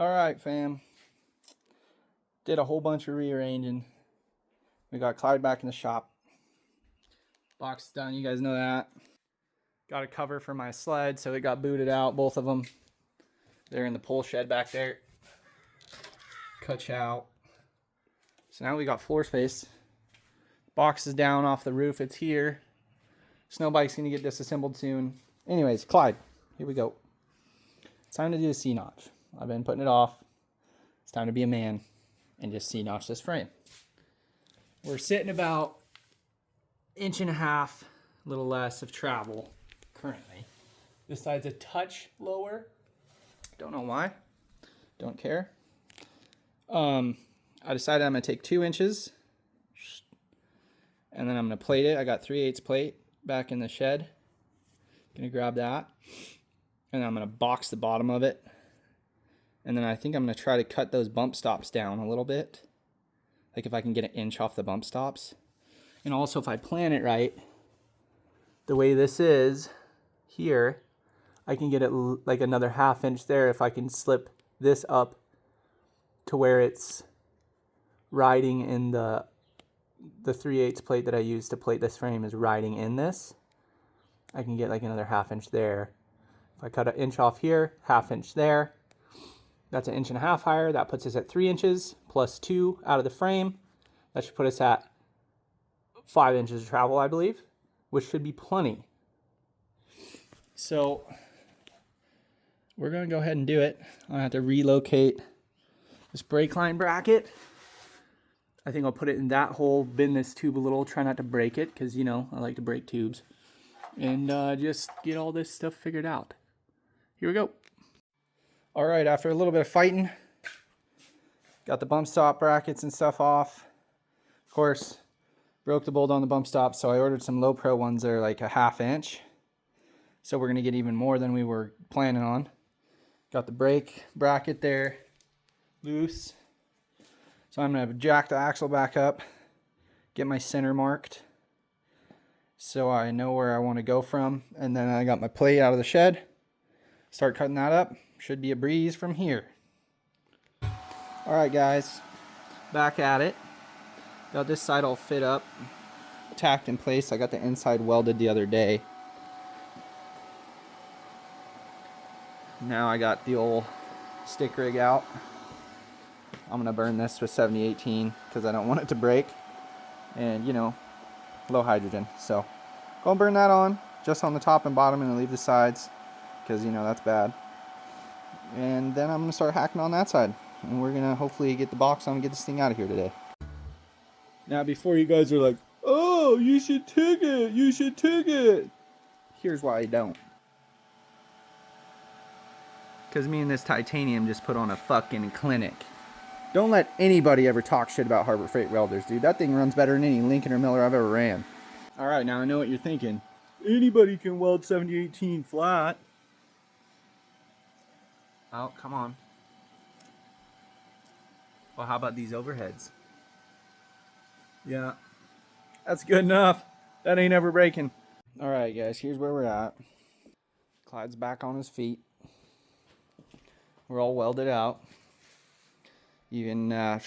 All right, fam. Did a whole bunch of rearranging. We got Clyde back in the shop. Box is done, you guys know that. Got a cover for my sled, so it got booted out, both of them. They're in the pole shed back there. Cut out. So now we got floor space. Box is down off the roof, it's here. Snow bike's gonna get disassembled soon. Anyways, Clyde, here we go. It's time to do the C-notch. I've been putting it off. It's time to be a man and just C-notch this frame. We're sitting about 1.5 inches, a little less of travel currently. This side's a touch lower. Don't know why. Don't care. I decided I'm gonna take 2 inches and then I'm gonna plate it. I got 3/8 plate back in the shed. Gonna grab that. And I'm gonna box the bottom of it. And then I think I'm gonna try to cut those bump stops down a little bit. Like if I can get 1 inch off the bump stops. And also if I plan it right, the way this is here, I can get it like another 1/2 inch there if I can slip this up to where it's riding in the 3/8 plate that I use to plate this frame is riding in this. I can get like another 1/2 inch there. If I cut 1 inch off here, 1/2 inch there, that's 1.5 inches higher. That puts us at 3 inches plus 2 out of the frame. That should put us at 5 inches of travel, I believe, which should be plenty. So we're gonna go ahead and do it. I'm gonna have to relocate this brake line bracket. I think I'll put it in that hole, bend this tube a little, try not to break it, because you know, I like to break tubes. And just get all this stuff figured out. Here we go. All right, after a little bit of fighting, got the bump stop brackets and stuff off. Of course, broke the bolt on the bump stop, so I ordered some low pro ones that are like 1/2 inch. So we're gonna get even more than we were planning on. Got the brake bracket there loose. So I'm gonna jack the axle back up, get my center marked so I know where I want to go from. And then I got my plate out of the shed. Start cutting that up. Should be a breeze from here. All right, guys, back at it. Got this side all fit up, tacked in place. I got the inside welded the other day. Now I got the old stick rig out. I'm gonna burn this with 7018 because I don't want it to break. And you know, low hydrogen. So go and burn that on, just on the top and bottom, and leave the sides because you know that's bad. And then I'm gonna start hacking on that side, and we're gonna hopefully get the box on and get this thing out of here today. Now before you guys are like, oh, you should TIG it, you should TIG it. Here's why I don't. Because me and this titanium just put on a fucking clinic. Don't let anybody ever talk shit about Harbor Freight welders, dude. That thing runs better than any Lincoln or Miller I've ever ran. Alright, now I know what you're thinking. Anybody can weld 7018 flat. Oh, come on. Well, how about these overheads? Yeah, that's good enough. That ain't ever breaking. Alright, guys, here's where we're at. Clyde's back on his feet. We're all welded out. Even, and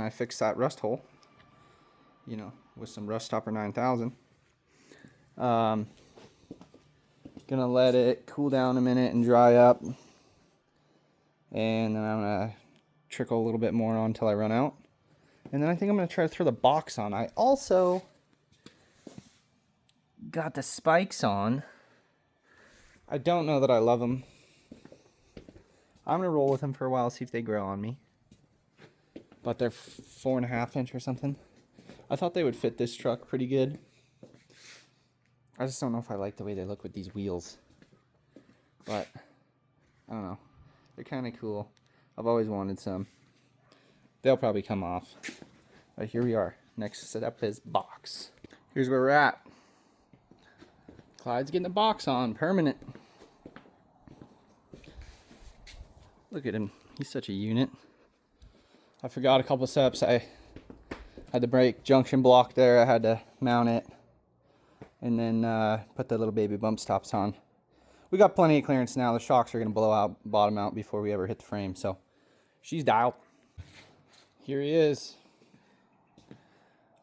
I fixed that rust hole, you know, with some Rust Stopper 9000. Gonna let it cool down a minute and dry up. And then I'm gonna trickle a little bit more on until I run out. And then I think I'm gonna try to throw the box on. I also got the spikes on. I don't know that I love them. I'm gonna roll with them for a while, see if they grow on me. But they're 4.5 inch or something. I thought they would fit this truck pretty good. I just don't know if I like the way they look with these wheels. But, I don't know. They're kind of cool. I've always wanted some. They'll probably come off. But here we are. Next setup is box. Here's where we're at. Clyde's getting the box on, permanent. Look at him. He's such a unit. I forgot a couple steps. I had the brake junction block there. I had to mount it. And then put the little baby bump stops on. we got plenty of clearance now. The shocks are going to blow out, bottom out before we ever hit the frame. So she's dialed. Here he is.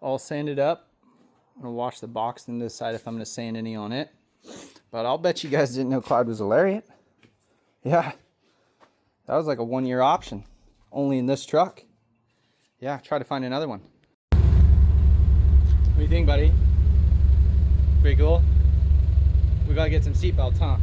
All sanded up. I'm going to wash the box and decide if I'm going to sand any on it. But I'll bet you guys didn't know Clyde was a lariat. Yeah. That was like a 1-year option. Only in this truck. Yeah, try to find another one. What do you think, buddy? Pretty cool? We gotta get some seatbelts, huh?